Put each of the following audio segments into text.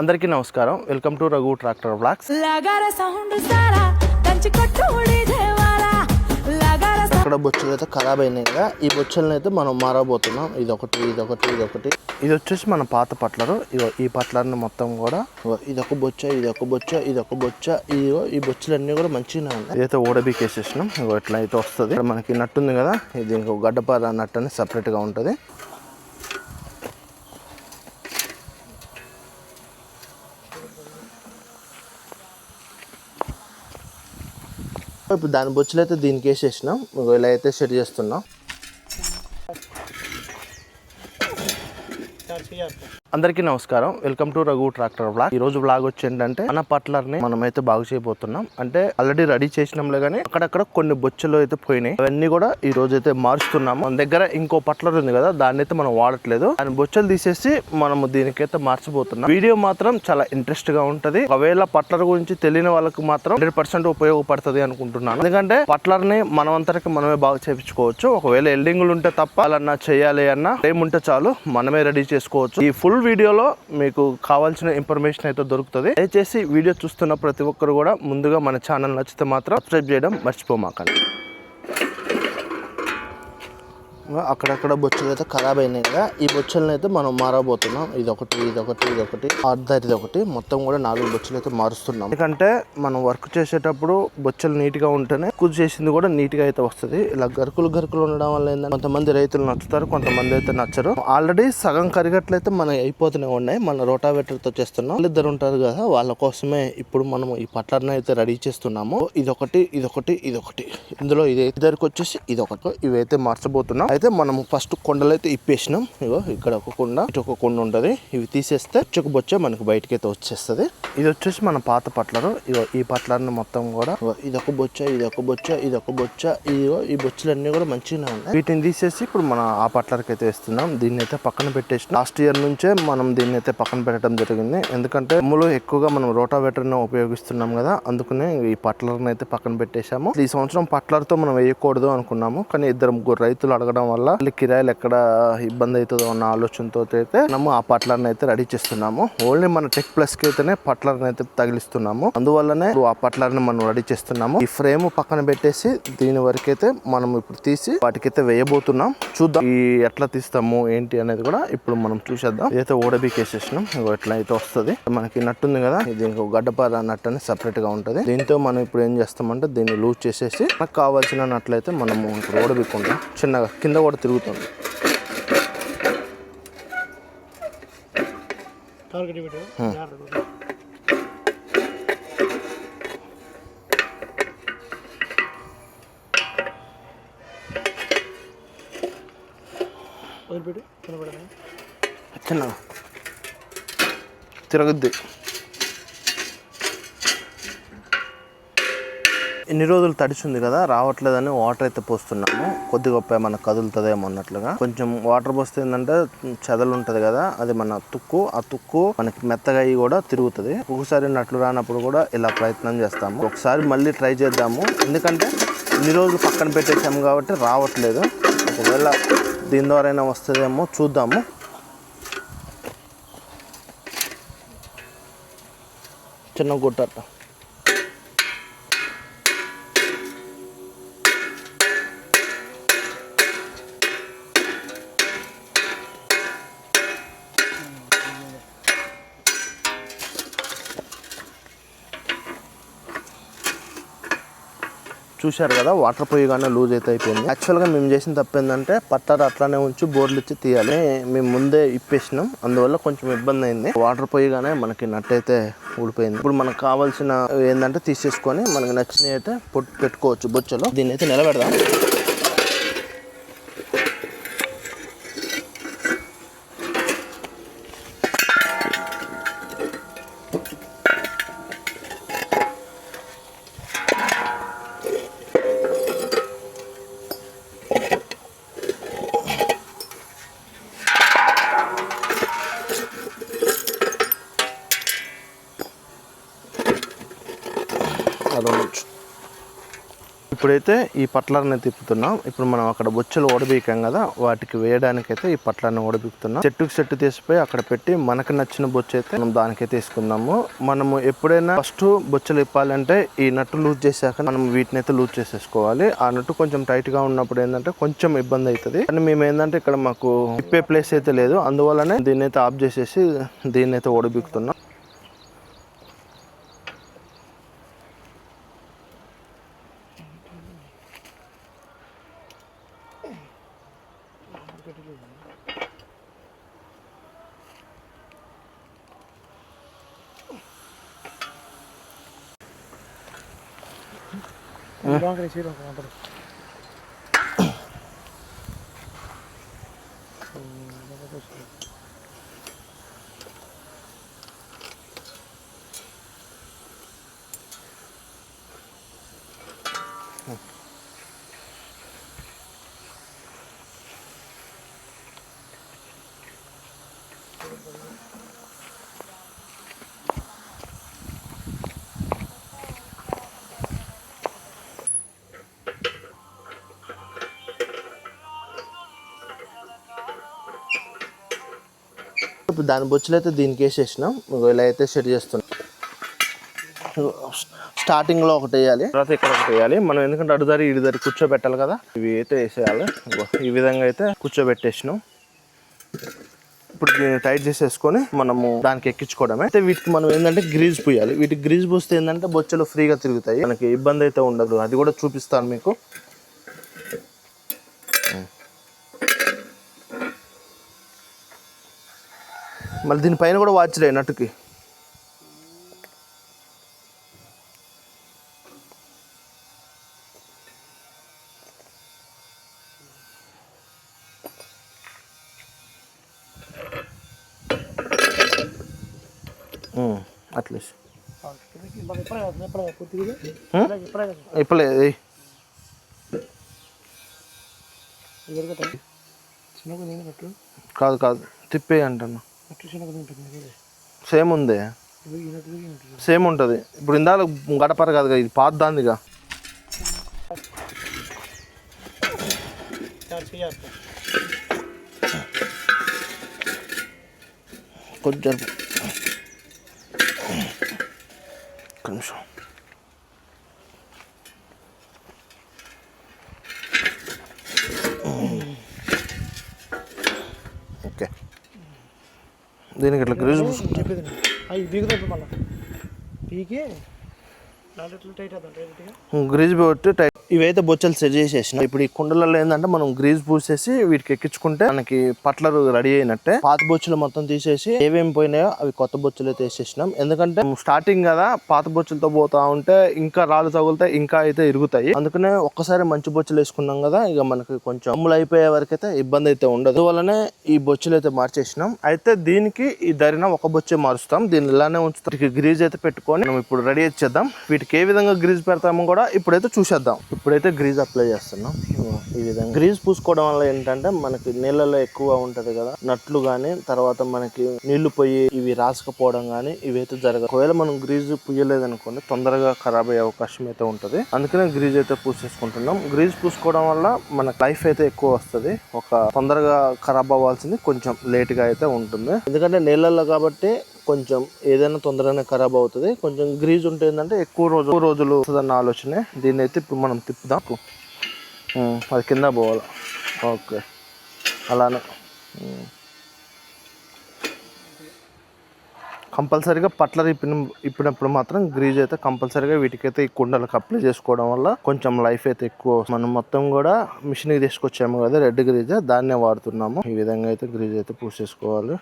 అందరికీ నమస్కారం. Welcome to Raghu tractor vlogs. అక్కడ బొచ్చులు అయితే ఖరాబ్ అయినాయి కదా, ఈ బొచ్చులను అయితే మనం మారబోతున్నాం. ఇదొకటి ఇది వచ్చేసి మన పాత పట్లరు. ఈ పట్లర్ని మొత్తం కూడా ఇదొక బొచ్చ ఈ బొచ్చులన్నీ కూడా మంచిగానే ఉన్నాయి. ఇదైతే ఓడబీకేసేసినాం. ఇట్లా అయితే వస్తుంది. మనకి నట్టు ఉంది కదా, ఇది ఇంకో గడ్డపార నట్టు అని సపరేట్ గా ఉంటుంది. ఇప్పుడు దాని బొచ్చులు అయితే దీనికి వేసేసినాం. ఇలా అయితే సెట్ చేస్తున్నాం. అందరికీ నమస్కారం. Welcome to Raghu tractor vlog. ఈ రోజు వ్లాగ్ వచ్చి ఏంటంటే మన పట్లర్ని మనం అయితే బాగు చేయబోతున్నాం. అంటే ఆల్రెడీ రెడీ చేసినాంలే కానీ అక్కడక్కడ కొన్ని బొచ్చులు అయితే పోయినాయి. అవన్నీ కూడా ఈ రోజు అయితే మారుస్తున్నాము. మన దగ్గర ఇంకో పట్లర్ ఉంది కదా, దాన్ని అయితే మనం వాడట్లేదు. దాని బొచ్చులు తీసేసి మనము దీనికైతే మార్చబోతున్నాం. వీడియో మాత్రం చాలా ఇంట్రెస్ట్ గా ఉంటది. ఒకవేళ పట్లర్ గురించి తెలియని వాళ్ళకి మాత్రం 100% ఉపయోగపడుతుంది అనుకుంటున్నాను. ఎందుకంటే పట్లర్ ని మనమంతరికి మనమే బాగా చేయించుకోవచ్చు. ఒకవేళ ఎల్డింగ్లు ఉంటే తప్ప అలా చేయాలి అన్న టైం ఉంటే చాలు మనమే రెడీ చేసుకోవచ్చు. ఈ ఫుల్ వీడియోలో మీకు కావాల్సిన ఇన్ఫర్మేషన్ అయితే దొరుకుతుంది. దయచేసి వీడియో చూస్తున్న ప్రతి ఒక్కరు కూడా ముందుగా మన ఛానల్ నచ్చితే మాత్రం సబ్స్క్రైబ్ చేయడం మర్చిపోమాకండి. అక్కడక్కడ బొచ్చులు అయితే ఖరాబ్ అయినాయి కదా, ఈ బొచ్చులను అయితే మనం మారబోతున్నాం. ఇదొకటి అర్ధరిదొకటి మొత్తం కూడా 4 బొచ్చులు అయితే మారుస్తున్నాం. ఎందుకంటే మనం వర్క్ చేసేటప్పుడు బొచ్చులు నీట్ గా ఉంటేనే కుది చేసింది కూడా నీట్ గా అయితే వస్తుంది. ఇలా గరుకులు ఉండడం వల్ల ఏంటంటే కొంతమంది రైతులు నచ్చుతారు, కొంతమంది అయితే నచ్చరు. ఆల్రెడీ సగం కరిగట్లయితే మనకి అయిపోతూనే ఉన్నాయి. మన రోటావేటర్ తో చేస్తున్నాం. వాళ్ళిద్దరు ఉంటారు కదా, వాళ్ళ కోసమే ఇప్పుడు మనం ఈ పట్లర్ని అయితే రెడీ చేస్తున్నాము. ఇదొకటి ఇందులో ఇద్దరికి వచ్చేసి ఇదొకటి, ఇవైతే మార్చబోతున్నాం. అయితే మనము ఫస్ట్ కొండలు అయితే ఇప్పేసినాం. ఇగో ఇక్కడ ఒక కొండ, ఇటు ఒక కొండ ఉంటది. ఇవి తీసేస్తే చుక్క బొచ్చ మనకు బయటకి అయితే వచ్చేస్తుంది. ఇది వచ్చేసి మన పాత పట్లరు. ఇగో ఈ పట్లర్ని మొత్తం కూడా ఇదొక బొచ్చ ఈ బొచ్చులన్నీ కూడా మంచిగానే ఉన్నాయి. వీటిని తీసేసి ఇప్పుడు మనం ఆ పట్లర్కి అయితే వేస్తున్నాం. దీన్ని అయితే పక్కన పెట్టేసి లాస్ట్ ఇయర్ నుంచే మనం దీన్ని అయితే పక్కన పెట్టడం జరిగింది. ఎందుకంటే భూములు ఎక్కువగా మనం రోటావేటర్ ని ఉపయోగిస్తున్నాం కదా, అందుకనే ఈ పట్లర్ని అయితే పక్కన పెట్టేశాము. ఈ సంవత్సరం పట్లర్ తో మనం వేయకూడదు అనుకున్నాము, కానీ 2-3 రైతులు అడగడం వల్ల కిరాయిలు ఎక్కడ ఇబ్బంది అవుతుందో అన్న ఆలోచనతో అయితే మనము ఆ పట్లర్ని అయితే రెడీ చేస్తున్నాము. ఓన్లీ మన టెక్ ప్లస్ కి అయితేనే పట్లర్ని అయితే తగిలిస్తున్నాము. అందువల్లనే ఆ పట్లర్ని మనం రెడీ చేస్తున్నాము. ఈ ఫ్రేమ్ పక్కన పెట్టేసి దీని వరకు అయితే మనం ఇప్పుడు తీసి వాటికైతే వేయబోతున్నాం. చూద్దాం ఈ ఎట్లా తీస్తాము ఏంటి అనేది కూడా ఇప్పుడు మనం చూసేద్దాం. ఇదైతే ఓడబీకేసేసినాం. ఎట్లా అయితే వస్తుంది. మనకి నట్టు ఉంది కదా, ఇది ఇంకో గడ్డపార నట్టు అని సపరేట్ గా ఉంటది. దీంతో మనం ఇప్పుడు ఏం చేస్తామంటే దీన్ని లూజ్ చేసేసి మనకు కావాల్సిన నట్లయితే మనము ఇప్పుడు ఓడబీకుంటాం. చిన్నగా కింద కూడా తిరుగుతుంది. చిన్నగా తిరగద్ది. ఎన్ని రోజులు తడిచింది కదా, రావట్లేదని వాటర్ అయితే పోస్తున్నాము. కొద్ది గొప్ప మనకు కదులుతుందేమో అన్నట్లుగా. కొంచెం వాటర్ పోస్తే ఏంటంటే చెదలు ఉంటది కదా, అది మన తుక్కు. ఆ తుక్కు మనకి మెత్తగా అయ్యి కూడా తిరుగుతుంది. ఒకసారి నట్లు రానప్పుడు కూడా ఇలా ప్రయత్నం చేస్తాము. ఒకసారి మళ్ళీ ట్రై చేద్దాము. ఎందుకంటే ఇన్ని రోజులు పక్కన పెట్టేసాము కాబట్టి రావట్లేదు. ఒకవేళ దీని ద్వారా అయినా వస్తుందేమో చూద్దాము. చిన్న గుట్ట చూశారు కదా, వాటర్ పోయిగానే లూజ్ అయితే అయిపోయింది. యాక్చువల్గా మేము చేసిన తప్పు ఏంటంటే పట్లర్ అట్లానే ఉంచి బోర్లు ఇచ్చి తీయాలి. మేము ముందే ఇప్పేసినాం, అందువల్ల కొంచెం ఇబ్బంది అయింది. వాటర్ పోయిగానే మనకి నట్టు అయితే ఊడిపోయింది. ఇప్పుడు మనకు కావాల్సిన ఏంటంటే తీసేసుకొని మనకి నచ్చినవి అయితే పెట్టుకోవచ్చు బొచ్చలో. దీన్ని అయితే నిలబెడదాం. ఇప్పుడైతే ఈ పట్లర్ని తిప్పుతున్నాం. ఇప్పుడు మనం అక్కడ బొచ్చెలు ఓడబీకాం కదా, వాటికి వేయడానికైతే ఈ పట్లర్ని ఓడబీకుతున్నాం. చెట్టు తీసిపోయి అక్కడ పెట్టి మనకు నచ్చిన బొచ్చు అయితే మనం దానికైతే తీసుకుందాము. మనము ఎప్పుడైనా ఫస్ట్ బొచ్చెలు ఇప్పాలంటే ఈ నట్టు లూజ్ చేశాక మనం వీటిని అయితే లూజ్ చేసేసుకోవాలి. ఆ నట్టు కొంచెం టైట్ గా ఉన్నప్పుడు ఏంటంటే కొంచెం ఇబ్బంది అవుతుంది. కానీ మేము ఏంటంటే ఇక్కడ మాకు తిప్పే ప్లేస్ అయితే లేదు, అందువల్లనే దీన్ని అయితే ఆఫ్ చేసేసి దీన్ని అయితే ఓడబీకుతున్నాం. ఇప్పుడు దాని బొచ్చులు అయితే దీనికి వేసేసినాం. ఇలా అయితే సెట్ చేస్తున్నాం. స్టార్టింగ్ లో ఒకటి వేయాలి, తర్వాత ఇక్కడ ఒకటి వేయాలి మనం, ఎందుకంటే అడుదారి ఇడుదారి కూర్చోబెట్టాలి కదా. ఇవి అయితే వేసేయాలి. ఈ విధంగా అయితే కూర్చోబెట్టేసినాం. ఇప్పుడు దీన్ని టైట్ చేసేసుకొని మనము దానికి ఎక్కించుకోవడమే. అయితే వీటికి మనం ఏంటంటే గ్రీజ్ పూయాలి. వీటికి గ్రీజ్ పూస్తే ఏంటంటే బొచ్చెలు ఫ్రీగా తిరుగుతాయి, మనకి ఇబ్బంది అయితే ఉండదు. అది కూడా చూపిస్తాను మీకు. మళ్ళీ దీనిపైన కూడా వాచ్లే నట్టుకి. అట్లీస్ట్ ఇప్పలేదు కాదు తిప్పే అంటున్నా. సేమ్ ఉంది, సేమ్ ఉంటుంది. ఇప్పుడు ఇందాక గడపర కాదుగా, ఇది పాత దాందిగా. కొంచెం నిమిషం. ఓకే, దీనికి ఇట్లా గ్రీజ్ గ్రీజ్ పెట్టి టైట్. ఇవైతే బొచ్చలు సెట్ చేసేసిన. ఇప్పుడు ఈ కుండలలో ఏంటంటే మనం గ్రీజ్ పూసేసి వీటికి ఎక్కించుకుంటే మనకి పట్లర్ రెడీ అయినట్టే. పాత బొచ్చులు మొత్తం తీసేసి ఏమేమి పోయినాయో అవి కొత్త బొచ్చులు అయితే వేసేసినాం. ఎందుకంటే స్టార్టింగ్ కదా, పాత బొచ్చులతో పోతా ఉంటే ఇంకా రాళ్ళు తగులుతాయి, ఇంకా అయితే ఇరుగుతాయి. అందుకనే ఒక్కసారి మంచి బొచ్చులు వేసుకున్నాం కదా, ఇక మనకి కొంచెం అమ్ములు అయిపోయే వరకు అయితే ఇబ్బంది అయితే ఉండదు. అందువల్లనే ఈ బొచ్చులు అయితే మార్చేసినాం. అయితే దీనికి ఈ ధరిన ఒక బొచ్చే మారుస్తాం, దీన్ని ఇలానే ఉంచుతాం. గ్రీజ్ అయితే పెట్టుకొని మనం ఇప్పుడు రెడీ చేద్దాం. వీటికి ఏ విధంగా గ్రీజ్ పెడతామో కూడా ఇప్పుడైతే చూసేద్దాం. ఇప్పుడైతే గ్రీజ్ అప్లై చేస్తున్నాం. ఈ విధంగా గ్రీజ్ పూసుకోవడం వల్ల ఏంటంటే మనకి నీళ్ళలో ఎక్కువ ఉంటది కదా, నట్లు గానీ తర్వాత మనకి నీళ్లు పోయి ఇవి రాసుకపోవడం గానీ ఇవైతే జరగదు. ఒకవేళ మనం గ్రీజ్ పూయలేదనుకోండి తొందరగా ఖరాబ్ అయ్యే అవకాశం అయితే ఉంటది. అందుకనే గ్రీజ్ అయితే పూసేసుకుంటున్నాం. గ్రీజ్ పూసుకోవడం వల్ల మనకి లైఫ్ అయితే ఎక్కువ వస్తుంది. ఒక తొందరగా ఖరాబ్ అవ్వాల్సింది కొంచెం లేట్ గా అయితే ఉంటుంది, ఎందుకంటే నీళ్ళల్లో కాబట్టి కొంచెం ఏదైనా తొందరగానే ఖరాబ్ అవుతుంది. కొంచెం గ్రీజ్ ఉంటే ఏంటంటే ఎక్కువ రోజులు వస్తుందన్న ఆలోచనే. దీన్ని అయితే ఇప్పుడు మనం తిప్పుదాం. అది కింద పోవాలి. ఓకే, అలానే కంపల్సరీగా పట్లర్ ఇప్పినప్పుడు మాత్రం గ్రీజ్ అయితే కంపల్సరీగా వీటికైతే ఈ కుండలకు అప్లై చేసుకోవడం వల్ల కొంచెం లైఫ్ అయితే ఎక్కువ. మనం మొత్తం కూడా మిషన్కి తీసుకొచ్చాము కదా రెడ్ గ్రీజ్, దాన్నే వాడుతున్నాము. ఈ విధంగా అయితే గ్రీజ్ అయితే పూసేసుకోవాలి.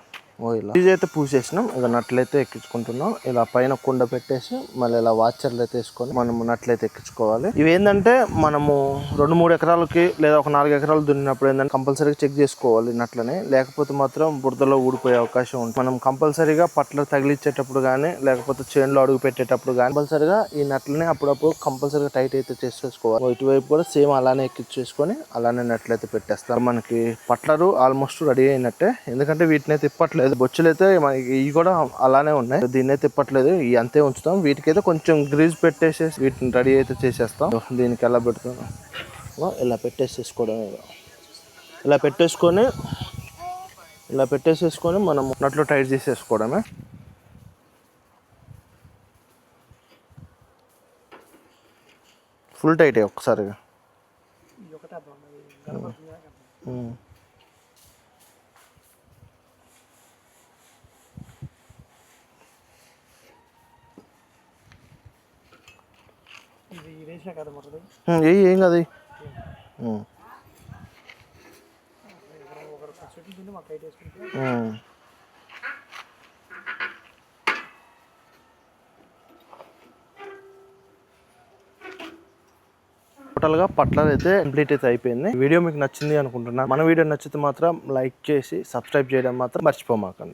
ఇలా గ్రీజ్ అయితే పూసేసినాం. ఇక నట్లయితే ఎక్కించుకుంటున్నాం. ఇలా పైన కుండ పెట్టేసి మళ్ళీ ఇలా వాచర్లు అయితే వేసుకొని మనము నట్లయితే ఎక్కించుకోవాలి. ఇవి ఏంటంటే మనము 2-3 ఎకరాలకి లేదా ఒక 4 ఎకరాలు దున్నినప్పుడు ఏంటంటే కంపల్సరీగా చెక్ చేసుకోవాలి నట్లని, లేకపోతే మాత్రం బురదలో ఊడిపోయే అవకాశం ఉంటుంది. మనం కంపల్సరీగా పట్ల తగిలిచ్చేటప్పుడు కానీ లేకపోతే చేనులో అడుగు పెట్టేటప్పుడు కానీ కంపల్సరీగా ఈ నట్లని అప్పుడప్పుడు కంపల్సరీగా టైట్ అయితే చేసేసుకోవాలి. ఇటువైపు కూడా సేమ్ అలానే ఎక్కించేసుకొని అలానే నట్లయితే పెట్టేస్తారు. మనకి పట్లరు ఆల్మోస్ట్ రెడీ అయినట్టే, ఎందుకంటే వీటిని అయితే తిప్పట్లేదు. బొచ్చులు అయితే ఇవి కూడా అలానే ఉన్నాయి. దీన్ని అయితే తిప్పట్లేదు, ఇవి అంతే ఉంచుతాం. వీటికైతే కొంచెం గ్రీజ్ పెట్టేసేసి వీటిని రెడీ అయితే చేసేస్తాం. దీనికి ఎలా పెడుతున్నాం, ఇలా పెట్టేసేసుకోవడం. ఇలా పెట్టేసేసుకొని మనం నట్లు టైట్ చేసేసుకోవడమే. ఫుల్ టైట్ ఒకసారిగా. ఏం కాదు. టోటల్ గా పట్లర్ అయితే కంప్లీట్ అయితే అయిపోయింది. వీడియో మీకు నచ్చింది అనుకుంటున్నా. మన వీడియో నచ్చితే మాత్రం లైక్ చేసి సబ్స్క్రైబ్ చేయడం మాత్రం మర్చిపోమాకండి.